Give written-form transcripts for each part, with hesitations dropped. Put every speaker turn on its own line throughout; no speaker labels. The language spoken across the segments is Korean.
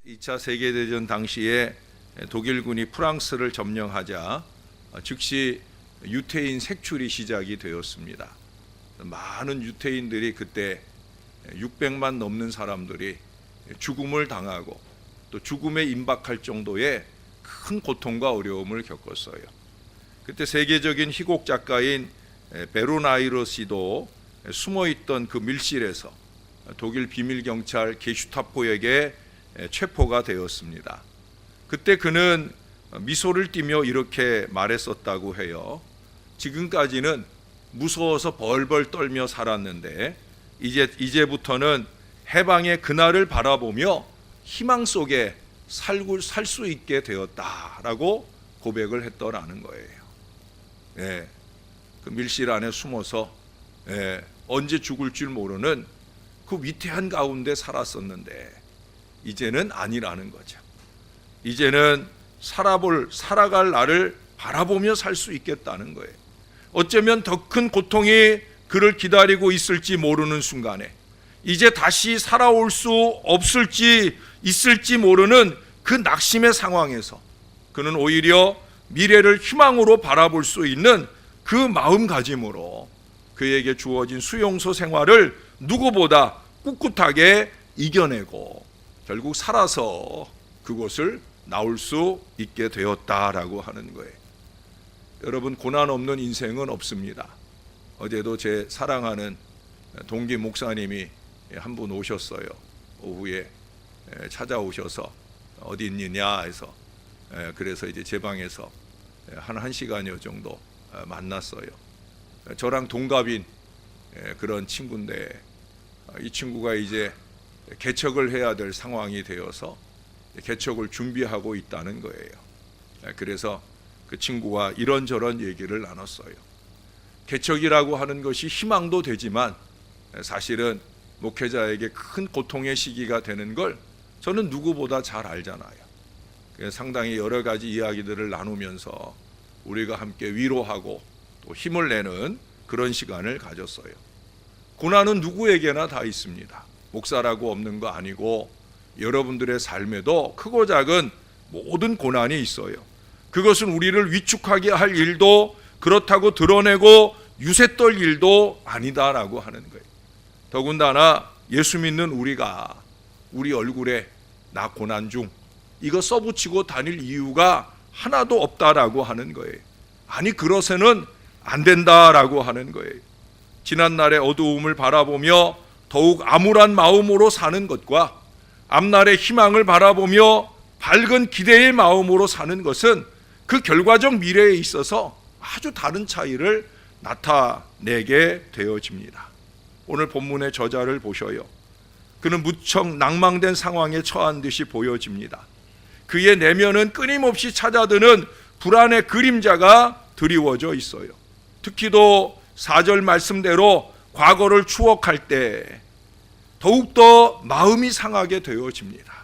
2차 세계대전 당시에 독일군이 프랑스를 점령하자 즉시 유태인 색출이 시작이 되었습니다. 많은 유태인들이 그때 600만 넘는 사람들이 죽음을 당하고 또 죽음에 임박할 정도의 큰 고통과 어려움을 겪었어요. 그때 세계적인 희곡 작가인 베르나이르 씨도 숨어있던 그 밀실에서 독일 비밀경찰 게슈타포에게 체포가 되었습니다. 그때 그는 미소를 띠며 이렇게 말했었다고 해요. 지금까지는 무서워서 벌벌 떨며 살았는데 이제부터는 해방의 그날을 바라보며 희망 속에 살 수 있게 되었다라고 고백을 했더라는 거예요. 그 밀실 안에 숨어서 언제 죽을 줄 모르는 그 위태한 가운데 살았었는데 이제는 아니라는 거죠. 이제는 살아갈 날을 바라보며 살 수 있겠다는 거예요. 어쩌면 더 큰 고통이 그를 기다리고 있을지 모르는 순간에 이제 다시 살아올 수 있을지 모르는 그 낙심의 상황에서 그는 오히려 미래를 희망으로 바라볼 수 있는 그 마음가짐으로 그에게 주어진 수용소 생활을 누구보다 꿋꿋하게 이겨내고 결국 살아서 그곳을 나올 수 있게 되었다라고 하는 거예요. 여러분, 고난 없는 인생은 없습니다. 어제도 제 사랑하는 동기 목사님이 한 분 오셨어요. 오후에 찾아오셔서 어디 있느냐 해서 그래서 이제 제 방에서 한 1시간여 정도 만났어요. 저랑 동갑인 그런 친구인데 이 친구가 이제 개척을 해야 될 상황이 되어서 개척을 준비하고 있다는 거예요. 그래서 그 친구와 이런저런 얘기를 나눴어요. 개척이라고 하는 것이 희망도 되지만 사실은 목회자에게 큰 고통의 시기가 되는 걸 저는 누구보다 잘 알잖아요. 상당히 여러 가지 이야기들을 나누면서 우리가 함께 위로하고 또 힘을 내는 그런 시간을 가졌어요. 고난은 누구에게나 다 있습니다. 목사라고 없는 거 아니고 여러분들의 삶에도 크고 작은 모든 고난이 있어요. 그것은 우리를 위축하게 할 일도 그렇다고 드러내고 유세 떨 일도 아니다라고 하는 거예요. 더군다나 예수 믿는 우리가 우리 얼굴에 나 고난 중 이거 써붙이고 다닐 이유가 하나도 없다라고 하는 거예요. 아니 그러서는 안 된다라고 하는 거예요. 지난날의 어두움을 바라보며 더욱 암울한 마음으로 사는 것과 앞날의 희망을 바라보며 밝은 기대의 마음으로 사는 것은 그 결과적 미래에 있어서 아주 다른 차이를 나타내게 되어집니다. 오늘 본문의 저자를 보셔요. 그는 무척 낭망된 상황에 처한 듯이 보여집니다. 그의 내면은 끊임없이 찾아드는 불안의 그림자가 드리워져 있어요. 특히도 4절 말씀대로 과거를 추억할 때 더욱더 마음이 상하게 되어집니다.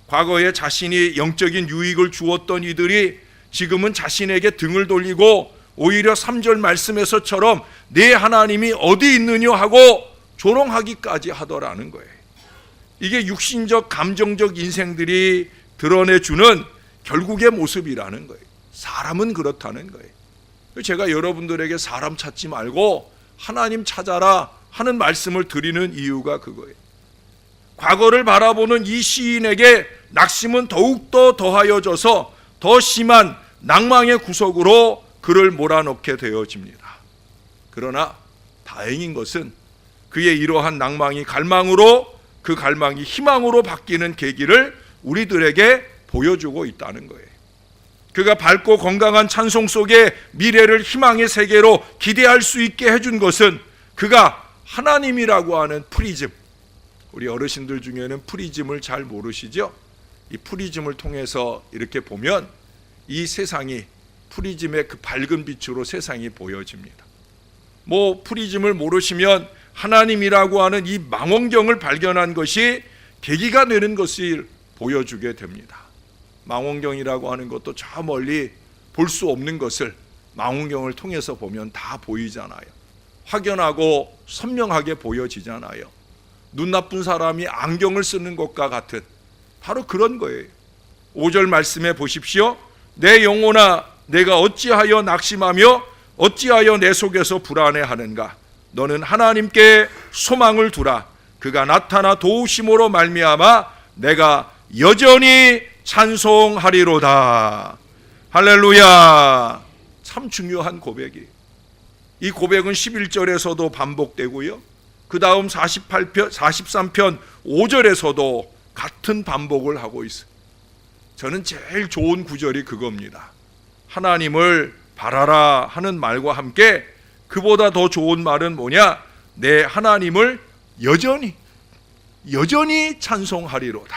과거에 자신이 영적인 유익을 주었던 이들이 지금은 자신에게 등을 돌리고 오히려 3절 말씀에서처럼 내 하나님이 어디 있느냐 하고 조롱하기까지 하더라는 거예요. 이게 육신적 감정적 인생들이 드러내주는 결국의 모습이라는 거예요. 사람은 그렇다는 거예요. 제가 여러분들에게 사람 찾지 말고 하나님 찾아라 하는 말씀을 드리는 이유가 그거예요. 과거를 바라보는 이 시인에게 낙심은 더욱더 더하여져서 더 심한 낭망의 구석으로 그를 몰아넣게 되어집니다. 그러나 다행인 것은 그의 이러한 낭망이 갈망으로, 그 갈망이 희망으로 바뀌는 계기를 우리들에게 보여주고 있다는 거예요. 그가 밝고 건강한 찬송 속에 미래를 희망의 세계로 기대할 수 있게 해준 것은 그가 하나님이라고 하는 프리즘, 우리 어르신들 중에는 프리즘을 잘 모르시죠? 이 프리즘을 통해서 이렇게 보면 이 세상이 프리즘의 그 밝은 빛으로 세상이 보여집니다. 프리즘을 모르시면 하나님이라고 하는 이 망원경을 발견한 것이 계기가 되는 것을 보여주게 됩니다. 망원경이라고 하는 것도 저 멀리 볼 수 없는 것을 망원경을 통해서 보면 다 보이잖아요. 확연하고 선명하게 보여지잖아요. 눈 나쁜 사람이 안경을 쓰는 것과 같은 바로 그런 거예요. 5절 말씀에 보십시오. 내 영혼아 내가 어찌하여 낙심하며 어찌하여 내 속에서 불안해하는가. 너는 하나님께 소망을 두라. 그가 나타나 도우심으로 말미암아 내가 여전히 찬송하리로다. 할렐루야. 참 중요한 고백이에요. 이 고백은 11절에서도 반복되고요, 그 다음 43편 5절에서도 같은 반복을 하고 있어요. 저는 제일 좋은 구절이 그겁니다. 하나님을 바라라 하는 말과 함께 그보다 더 좋은 말은 뭐냐? 내 하나님을 여전히 찬송하리로다.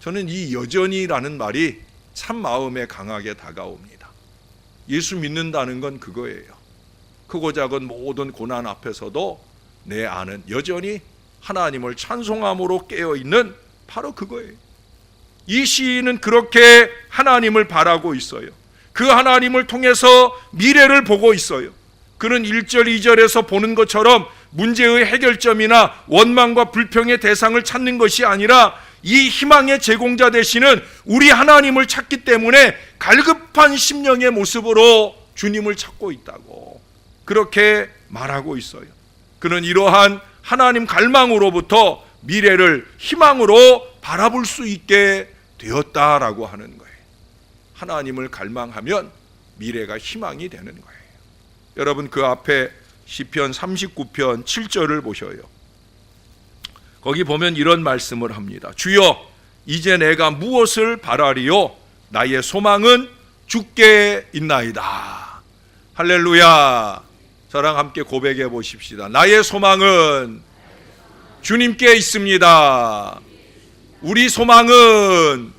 저는 이 여전히라는 말이 참 마음에 강하게 다가옵니다. 예수 믿는다는 건 그거예요. 크고 작은 모든 고난 앞에서도 내 안은 여전히 하나님을 찬송함으로 깨어있는 바로 그거예요. 이 시인은 그렇게 하나님을 바라고 있어요. 그 하나님을 통해서 미래를 보고 있어요. 그는 1절 2절에서 보는 것처럼 문제의 해결점이나 원망과 불평의 대상을 찾는 것이 아니라 이 희망의 제공자 되시는 우리 하나님을 찾기 때문에 갈급한 심령의 모습으로 주님을 찾고 있다고 그렇게 말하고 있어요. 그는 이러한 하나님 갈망으로부터 미래를 희망으로 바라볼 수 있게 되었다라고 하는 거예요. 하나님을 갈망하면 미래가 희망이 되는 거예요. 여러분, 그 앞에 시편 39편 7절을 보셔요. 거기 보면 이런 말씀을 합니다. 주여, 이제 내가 무엇을 바라리요? 나의 소망은 주께 있나이다. 할렐루야. 저랑 함께 고백해 보십시다. 나의 소망은 주님께 있습니다. 우리 소망은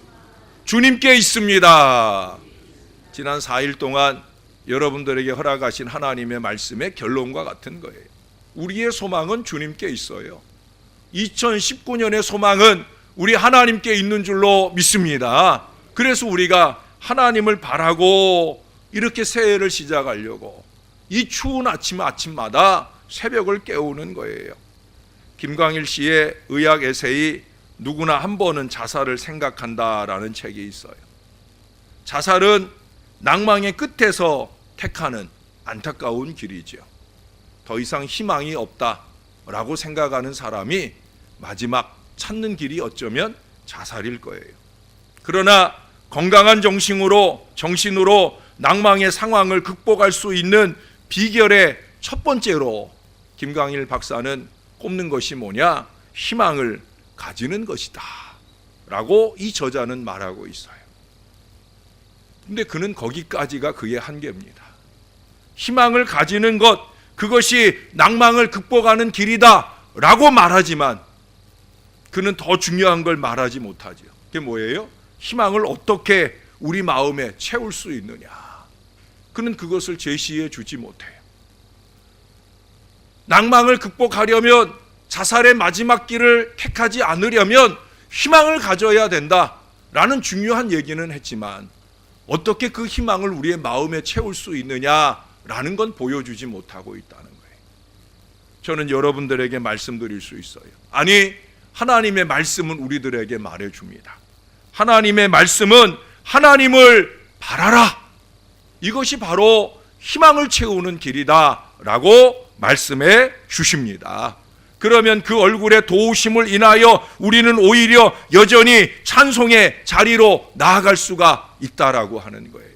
주님께 있습니다. 지난 4일 동안 여러분들에게 허락하신 하나님의 말씀의 결론과 같은 거예요. 우리의 소망은 주님께 있어요. 2019년의 소망은 우리 하나님께 있는 줄로 믿습니다. 그래서 우리가 하나님을 바라고 이렇게 새해를 시작하려고 이 추운 아침마다 새벽을 깨우는 거예요. 김광일 씨의 의학 에세이 누구나 한 번은 자살을 생각한다라는 책이 있어요. 자살은 낭망의 끝에서 택하는 안타까운 길이죠. 더 이상 희망이 없다라고 생각하는 사람이 마지막 찾는 길이 어쩌면 자살일 거예요. 그러나 건강한 정신으로 낭망의 상황을 극복할 수 있는 비결의 첫 번째로 김광일 박사는 꼽는 것이 뭐냐? 희망을 가지는 것이다 라고 이 저자는 말하고 있어요. 근데 그는 거기까지가 그의 한계입니다. 희망을 가지는 것, 그것이 낭망을 극복하는 길이다 라고 말하지만 그는 더 중요한 걸 말하지 못하죠. 그게 뭐예요? 희망을 어떻게 우리 마음에 채울 수 있느냐. 그는 그것을 제시해 주지 못해요. 낭망을 극복하려면, 자살의 마지막 길을 택하지 않으려면 희망을 가져야 된다라는 중요한 얘기는 했지만 어떻게 그 희망을 우리의 마음에 채울 수 있느냐라는 건 보여주지 못하고 있다는 거예요. 저는 여러분들에게 말씀드릴 수 있어요. 아니, 하나님의 말씀은 우리들에게 말해줍니다. 하나님의 말씀은 하나님을 바라라. 이것이 바로 희망을 채우는 길이다라고 말씀해 주십니다. 그러면 그 얼굴의 도우심을 인하여 우리는 오히려 여전히 찬송의 자리로 나아갈 수가 있다라고 하는 거예요.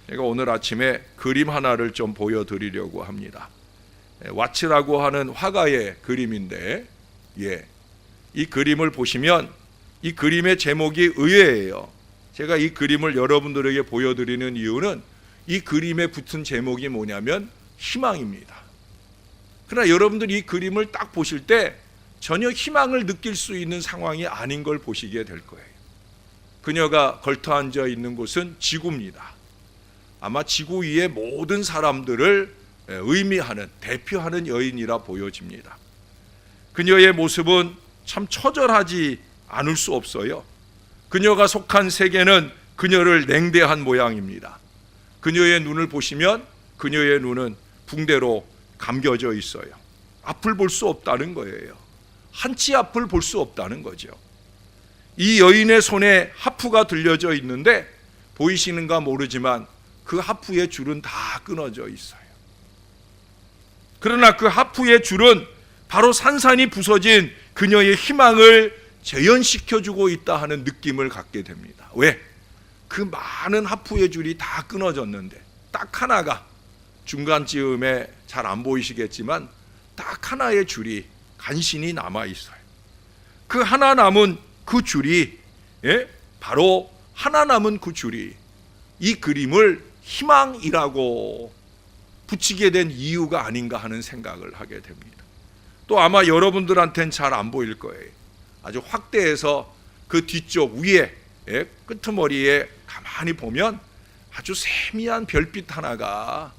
제가 오늘 아침에 그림 하나를 좀 보여드리려고 합니다. 와츠라고 하는 화가의 그림인데, 이 그림을 보시면 이 그림의 제목이 의외예요. 제가 이 그림을 여러분들에게 보여드리는 이유는 이 그림에 붙은 제목이 뭐냐면 희망입니다. 그러나 여러분들이 이 그림을 딱 보실 때 전혀 희망을 느낄 수 있는 상황이 아닌 걸 보시게 될 거예요. 그녀가 걸터앉아 있는 곳은 지구입니다. 아마 지구 위의 모든 사람들을 의미하는, 대표하는 여인이라 보여집니다. 그녀의 모습은 참 처절하지 않을 수 없어요. 그녀가 속한 세계는 그녀를 냉대한 모양입니다. 그녀의 눈을 보시면 그녀의 눈은 붕대로 감겨져 있어요. 앞을 볼 수 없다는 거예요. 한치 앞을 볼 수 없다는 거죠. 이 여인의 손에 하프가 들려져 있는데 보이시는가 모르지만 그 하프의 줄은 다 끊어져 있어요. 그러나 그 하프의 줄은 바로 산산이 부서진 그녀의 희망을 재현시켜주고 있다 하는 느낌을 갖게 됩니다. 왜? 그 많은 하프의 줄이 다 끊어졌는데 딱 하나가, 중간쯤에 잘 안 보이시겠지만 딱 하나의 줄이 간신히 남아 있어요. 그 하나 남은 그 줄이, 바로 하나 남은 그 줄이 이 그림을 희망이라고 붙이게 된 이유가 아닌가 하는 생각을 하게 됩니다. 또 아마 여러분들한테는 잘 안 보일 거예요. 아주 확대해서 그 뒤쪽 위에, 끄트머리에 가만히 보면 아주 세미한 별빛 하나가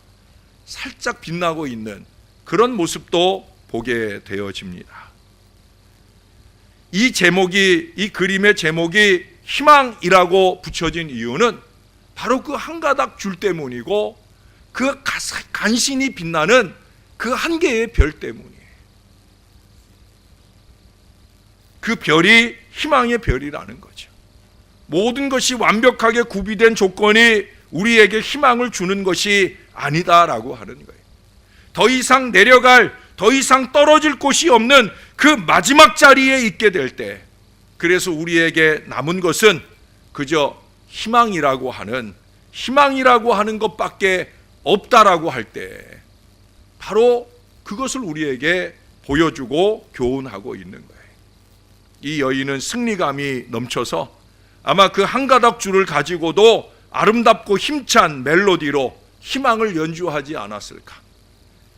살짝 빛나고 있는 그런 모습도 보게 되어집니다. 이 그림의 제목이 희망이라고 붙여진 이유는 바로 그 한 가닥 줄 때문이고, 그 간신히 빛나는 그 한 개의 별 때문이에요. 그 별이 희망의 별이라는 거죠. 모든 것이 완벽하게 구비된 조건이 우리에게 희망을 주는 것이 아니다라고 하는 거예요. 더 이상 내려갈, 더 이상 떨어질 곳이 없는 그 마지막 자리에 있게 될 때, 그래서 우리에게 남은 것은 그저 희망이라고 하는 것밖에 없다라고 할 때, 바로 그것을 우리에게 보여주고 교훈하고 있는 거예요. 이 여인은 승리감이 넘쳐서 아마 그 한 가닥 줄을 가지고도 아름답고 힘찬 멜로디로 희망을 연주하지 않았을까.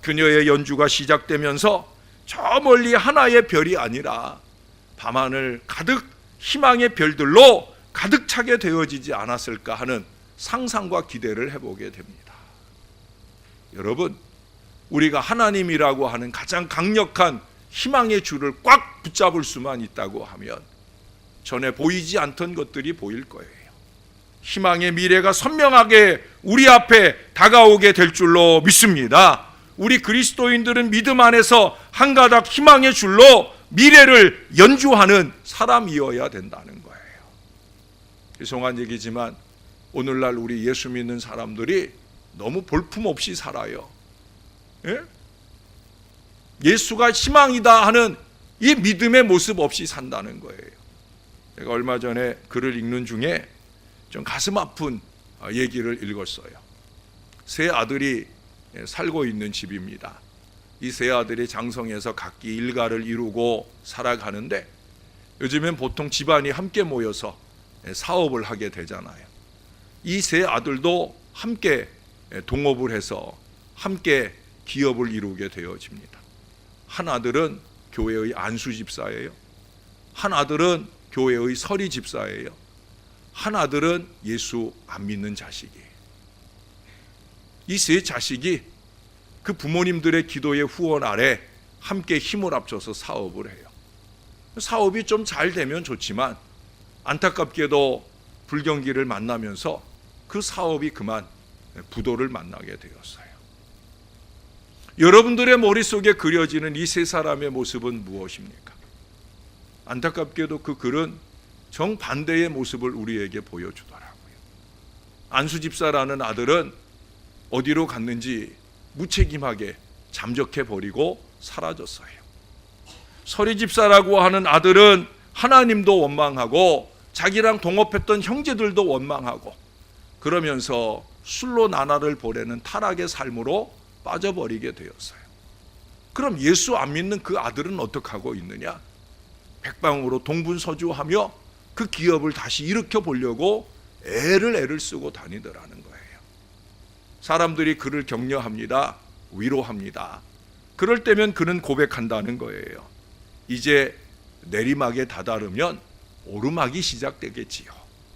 그녀의 연주가 시작되면서 저 멀리 하나의 별이 아니라 밤하늘 가득 희망의 별들로 가득 차게 되어지지 않았을까 하는 상상과 기대를 해보게 됩니다. 여러분, 우리가 하나님이라고 하는 가장 강력한 희망의 줄을 꽉 붙잡을 수만 있다고 하면 전에 보이지 않던 것들이 보일 거예요. 희망의 미래가 선명하게 우리 앞에 다가오게 될 줄로 믿습니다. 우리 그리스도인들은 믿음 안에서 한 가닥 희망의 줄로 미래를 연주하는 사람이어야 된다는 거예요. 죄송한 얘기지만 오늘날 우리 예수 믿는 사람들이 너무 볼품없이 살아요. 예수가 희망이다 하는 이 믿음의 모습 없이 산다는 거예요. 제가 얼마 전에 글을 읽는 중에 좀 가슴 아픈 얘기를 읽었어요. 세 아들이 살고 있는 집입니다. 이 세 아들이 장성해서 각기 일가를 이루고 살아가는데, 요즘엔 보통 집안이 함께 모여서 사업을 하게 되잖아요. 이 세 아들도 함께 동업을 해서 함께 기업을 이루게 되어집니다. 한 아들은 교회의 안수 집사예요. 한 아들은 교회의 서리 집사예요. 한 아들은 예수 안 믿는 자식이에요. 이 세 자식이 그 부모님들의 기도의 후원 아래 함께 힘을 합쳐서 사업을 해요. 사업이 좀 잘 되면 좋지만 안타깝게도 불경기를 만나면서 그 사업이 그만 부도를 만나게 되었어요. 여러분들의 머릿속에 그려지는 이 세 사람의 모습은 무엇입니까? 안타깝게도 그 글은 정반대의 모습을 우리에게 보여주더라고요. 안수 집사라는 아들은 어디로 갔는지 무책임하게 잠적해버리고 사라졌어요. 서리 집사라고 하는 아들은 하나님도 원망하고 자기랑 동업했던 형제들도 원망하고 그러면서 술로 나날을 보내는 타락의 삶으로 빠져버리게 되었어요. 그럼 예수 안 믿는 그 아들은 어떻게 하고 있느냐? 백방으로 동분서주하며 그 기업을 다시 일으켜 보려고 애를 쓰고 다니더라는 거예요. 사람들이 그를 격려합니다. 위로합니다. 그럴 때면 그는 고백한다는 거예요. 이제 내리막에 다다르면 오르막이 시작되겠지요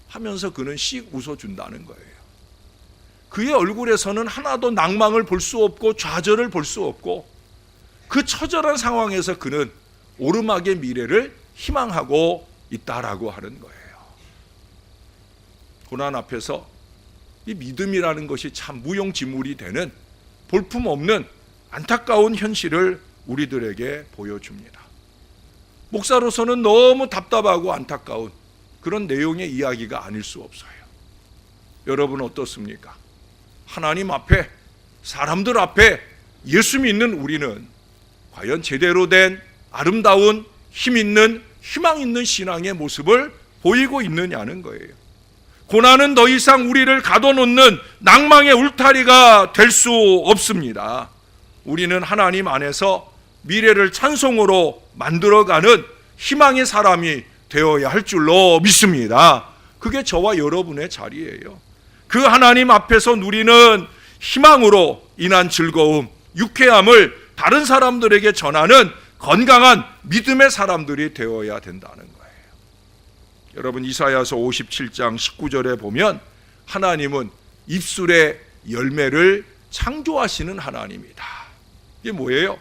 하면서 그는 씩 웃어준다는 거예요. 그의 얼굴에서는 하나도 낭망을 볼 수 없고 좌절을 볼 수 없고, 그 처절한 상황에서 그는 오르막의 미래를 희망하고 있다라고 하는 거예요. 고난 앞에서 이 믿음이라는 것이 참 무용지물이 되는 볼품없는 안타까운 현실을 우리들에게 보여줍니다. 목사로서는 너무 답답하고 안타까운 그런 내용의 이야기가 아닐 수 없어요. 여러분 어떻습니까? 하나님 앞에, 사람들 앞에 예수 믿는 우리는 과연 제대로 된 아름다운 힘 있는, 희망 있는 신앙의 모습을 보이고 있느냐는 거예요. 고난은 더 이상 우리를 가둬놓는 낭망의 울타리가 될 수 없습니다. 우리는 하나님 안에서 미래를 찬송으로 만들어가는 희망의 사람이 되어야 할 줄로 믿습니다. 그게 저와 여러분의 자리예요. 그 하나님 앞에서 누리는 희망으로 인한 즐거움, 유쾌함을 다른 사람들에게 전하는 건강한 믿음의 사람들이 되어야 된다는 거예요. 여러분, 이사야서 57장 19절에 보면 하나님은 입술의 열매를 창조하시는 하나님이다. 이게 뭐예요?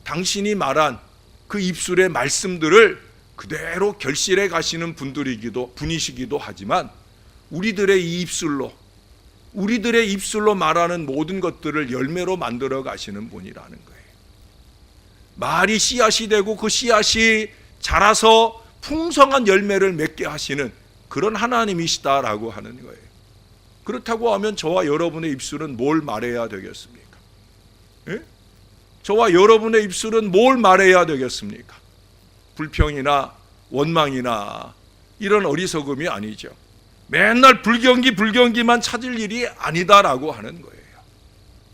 당신이 말한 그 입술의 말씀들을 그대로 결실해 가시는 분이시기도 하지만 우리들의 이 입술로, 우리들의 입술로 말하는 모든 것들을 열매로 만들어 가시는 분이라는 거예요. 말이 씨앗이 되고 그 씨앗이 자라서 풍성한 열매를 맺게 하시는 그런 하나님이시다라고 하는 거예요. 그렇다고 하면 저와 여러분의 입술은 뭘 말해야 되겠습니까? 예? 저와 여러분의 입술은 뭘 말해야 되겠습니까? 불평이나 원망이나 이런 어리석음이 아니죠. 맨날 불경기만 찾을 일이 아니다라고 하는 거예요.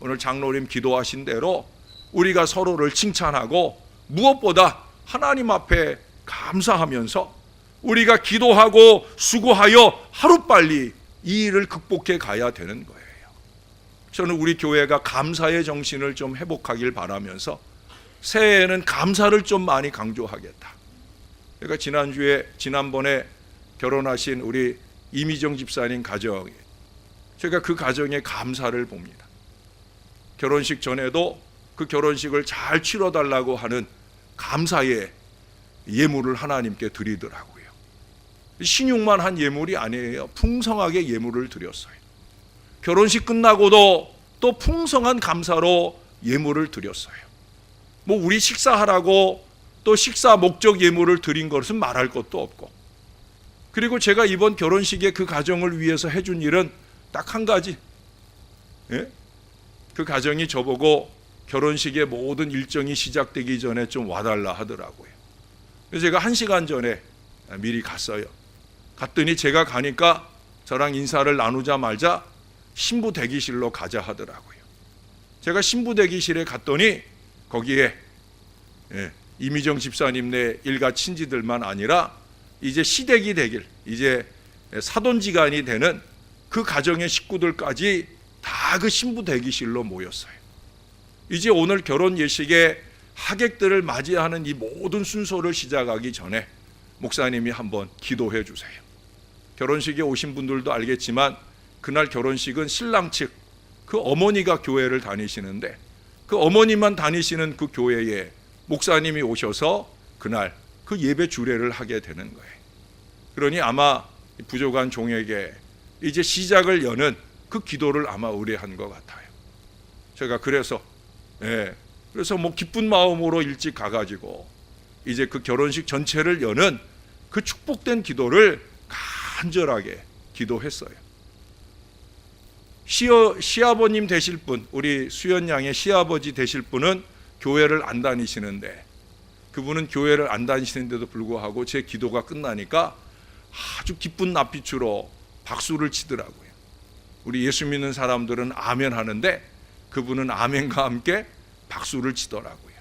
오늘 장로님 기도하신 대로 우리가 서로를 칭찬하고 무엇보다 하나님 앞에 감사하면서 우리가 기도하고 수고하여 하루빨리 이 일을 극복해 가야 되는 거예요. 저는 우리 교회가 감사의 정신을 좀 회복하길 바라면서 새해에는 감사를 좀 많이 강조하겠다. 그러니까 지난번에 결혼하신 우리 이미정 집사님 가정에 제가 그 가정의 감사를 봅니다. 결혼식 전에도 그 결혼식을 잘 치러달라고 하는 감사의 예물을 하나님께 드리더라고요. 신용만 한 예물이 아니에요. 풍성하게 예물을 드렸어요. 결혼식 끝나고도 또 풍성한 감사로 예물을 드렸어요. 뭐 우리 식사하라고 또 식사 목적 예물을 드린 것은 말할 것도 없고, 그리고 제가 이번 결혼식에 그 가정을 위해서 해준 일은 딱 한 가지. 예? 그 가정이 저보고 결혼식의 모든 일정이 시작되기 전에 좀 와달라 하더라고요. 그래서 제가 1시간 전에 미리 갔어요. 갔더니 제가 가니까 저랑 인사를 나누자 말자 신부 대기실로 가자 하더라고요. 제가 신부 대기실에 갔더니 거기에 이미정 집사님네 일가 친지들만 아니라 이제 시댁이 되길, 이제 사돈지간이 되는 그 가정의 식구들까지 다 그 신부 대기실로 모였어요. 이제 오늘 결혼 예식에 하객들을 맞이하는 이 모든 순서를 시작하기 전에 목사님이 한번 기도해 주세요. 결혼식에 오신 분들도 알겠지만 그날 결혼식은 신랑 측 그 어머니가 교회를 다니시는데 그 어머니만 다니시는 그 교회에 목사님이 오셔서 그날 그 예배 주례를 하게 되는 거예요. 그러니 아마 부족한 종에게 이제 시작을 여는 그 기도를 아마 의뢰한 것 같아요. 제가 그래서 뭐 기쁜 마음으로 일찍 가가지고 이제 그 결혼식 전체를 여는 그 축복된 기도를 간절하게 기도했어요. 시아버님 되실 분, 우리 수연 양의 시아버지 되실 분은 교회를 안 다니시는데, 그분은 교회를 안 다니시는데도 불구하고 제 기도가 끝나니까 아주 기쁜 낯빛으로 박수를 치더라고요. 우리 예수 믿는 사람들은 아멘 하는데 그분은 아멘과 함께 박수를 치더라고요.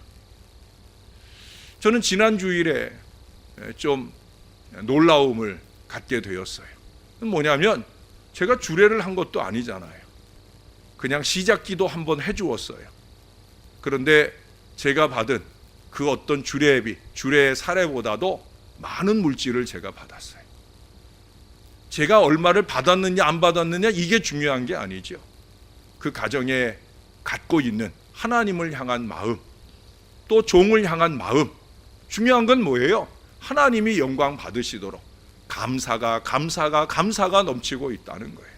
저는 지난 주일에 좀 놀라움을 갖게 되었어요. 뭐냐면 제가 주례를 한 것도 아니잖아요. 그냥 시작 기도 한번 해주었어요. 그런데 제가 받은 그 어떤 주례의 사례보다도 많은 물질을 제가 받았어요. 제가 얼마를 받았느냐 안 받았느냐 이게 중요한 게 아니죠. 그 가정에 갖고 있는 하나님을 향한 마음, 또 종을 향한 마음, 중요한 건 뭐예요? 하나님이 영광 받으시도록 감사가 넘치고 있다는 거예요.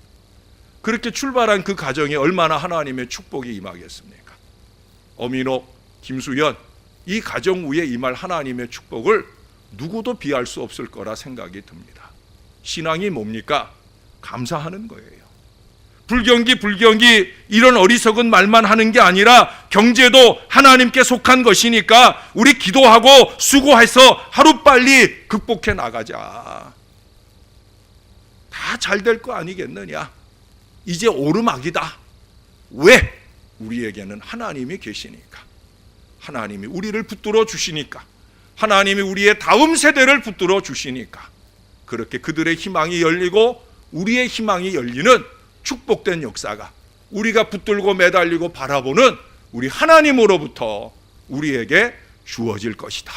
그렇게 출발한 그 가정에 얼마나 하나님의 축복이 임하겠습니까? 어민옥, 김수연, 이 가정 위에 임할 하나님의 축복을 누구도 비할 수 없을 거라 생각이 듭니다. 신앙이 뭡니까? 감사하는 거예요. 불경기 이런 어리석은 말만 하는 게 아니라 경제도 하나님께 속한 것이니까 우리 기도하고 수고해서 하루빨리 극복해 나가자. 다 잘 될 거 아니겠느냐? 이제 오르막이다. 왜? 우리에게는 하나님이 계시니까. 하나님이 우리를 붙들어 주시니까. 하나님이 우리의 다음 세대를 붙들어 주시니까. 그렇게 그들의 희망이 열리고 우리의 희망이 열리는 축복된 역사가 우리가 붙들고 매달리고 바라보는 우리 하나님으로부터 우리에게 주어질 것이다.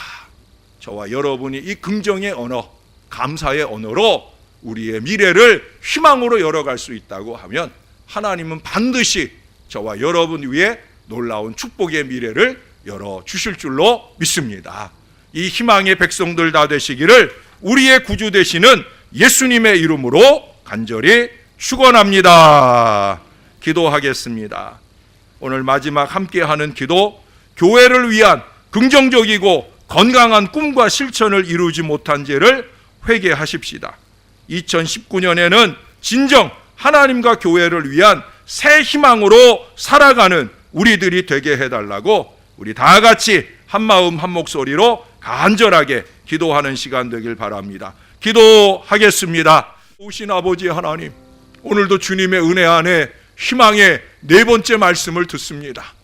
저와 여러분이 이 긍정의 언어, 감사의 언어로 우리의 미래를 희망으로 열어갈 수 있다고 하면 하나님은 반드시 저와 여러분 위에 놀라운 축복의 미래를 열어주실 줄로 믿습니다. 이 희망의 백성들 다 되시기를 우리의 구주 되시는 예수님의 이름으로 간절히 축원합니다. 기도하겠습니다. 오늘 마지막 함께하는 기도, 교회를 위한 긍정적이고 건강한 꿈과 실천을 이루지 못한 죄를 회개하십시다. 2019년에는 진정 하나님과 교회를 위한 새 희망으로 살아가는 우리들이 되게 해달라고 우리 다 같이 한마음 한 목소리로 간절하게 기도하는 시간 되길 바랍니다. 기도하겠습니다. 오신 아버지 하나님, 오늘도 주님의 은혜 안에 희망의 네 번째 말씀을 듣습니다.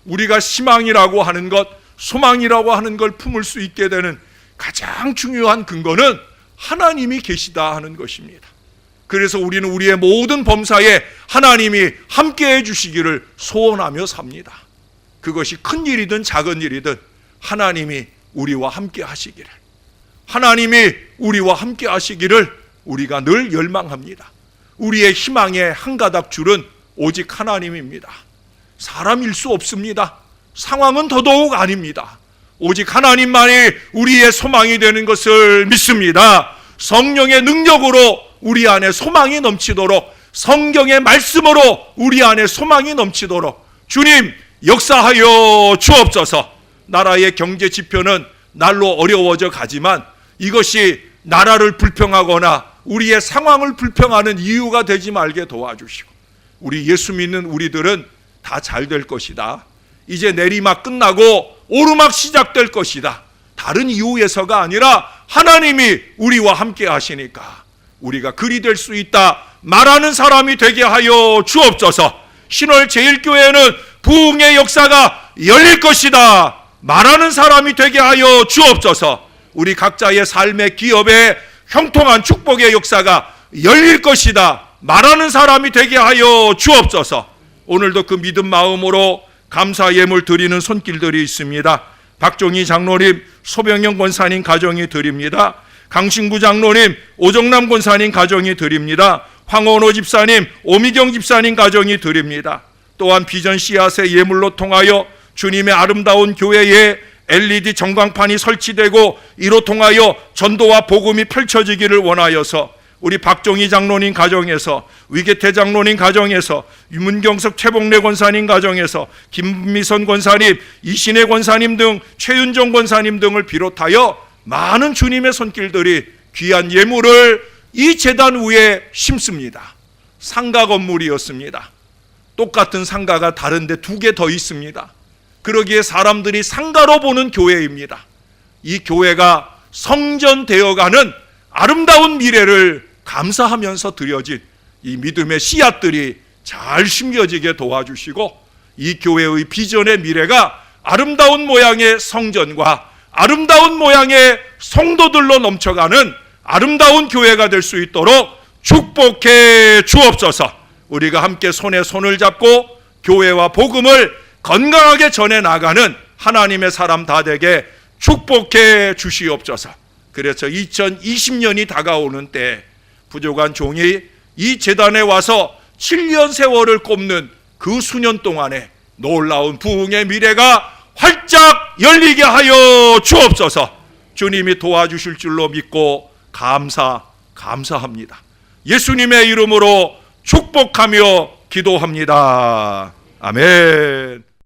우리가 희망이라고 하는 것, 소망이라고 하는 걸 품을 수 있게 되는 가장 중요한 근거는 하나님이 계시다 하는 것입니다. 그래서 우리는 우리의 모든 범사에 하나님이 함께해 주시기를 소원하며 삽니다. 그것이 큰 일이든 작은 일이든 하나님이 우리와 함께 하시기를, 하나님이 우리와 함께 하시기를 우리가 늘 열망합니다. 우리의 희망의 한 가닥 줄은 오직 하나님입니다. 사람일 수 없습니다. 상황은 더더욱 아닙니다. 오직 하나님만이 우리의 소망이 되는 것을 믿습니다. 성령의 능력으로 우리 안에 소망이 넘치도록, 성경의 말씀으로 우리 안에 소망이 넘치도록 주님 역사하여 주옵소서. 나라의 경제 지표는 날로 어려워져 가지만 이것이 나라를 불평하거나 우리의 상황을 불평하는 이유가 되지 말게 도와주시고, 우리 예수 믿는 우리들은 다 잘 될 것이다. 이제 내리막 끝나고 오르막 시작될 것이다. 다른 이유에서가 아니라 하나님이 우리와 함께 하시니까 우리가 그리 될 수 있다 말하는 사람이 되게 하여 주옵소서. 신월 제일교회는 부흥의 역사가 열릴 것이다 말하는 사람이 되게 하여 주옵소서. 우리 각자의 삶의 기업에 형통한 축복의 역사가 열릴 것이다 말하는 사람이 되게 하여 주옵소서. 오늘도 그 믿음 마음으로 감사 예물 드리는 손길들이 있습니다. 박종희 장로님, 소병영 권사님 가정이 드립니다. 강신구 장로님, 오정남 권사님 가정이 드립니다. 황원호 집사님, 오미경 집사님 가정이 드립니다. 또한 비전 씨앗의 예물로 통하여 주님의 아름다운 교회에 LED 전광판이 설치되고 이로 통하여 전도와 복음이 펼쳐지기를 원하여서 우리 박종희 장로님 가정에서, 위계태 장로님 가정에서, 문경석 최복래 권사님 가정에서, 김미선 권사님, 이신혜 권사님 등 최윤정 권사님 등을 비롯하여 많은 주님의 손길들이 귀한 예물을 이 제단 위에 심습니다. 상가 건물이었습니다. 똑같은 상가가 다른데 두 개 더 있습니다. 그러기에 사람들이 상가로 보는 교회입니다. 이 교회가 성전되어가는 아름다운 미래를 감사하면서 드려진 이 믿음의 씨앗들이 잘 심겨지게 도와주시고, 이 교회의 비전의 미래가 아름다운 모양의 성전과 아름다운 모양의 성도들로 넘쳐가는 아름다운 교회가 될 수 있도록 축복해 주옵소서. 우리가 함께 손에 손을 잡고 교회와 복음을 건강하게 전해 나가는 하나님의 사람 다 되게 축복해 주시옵소서. 그래서 2020년이 다가오는 때 부족한 종이 이 제단에 와서 7년 세월을 꼽는 그 수년 동안에 놀라운 부흥의 미래가 활짝 열리게 하여 주옵소서. 주님이 도와주실 줄로 믿고 감사합니다. 예수님의 이름으로 축복하며 기도합니다. 아멘.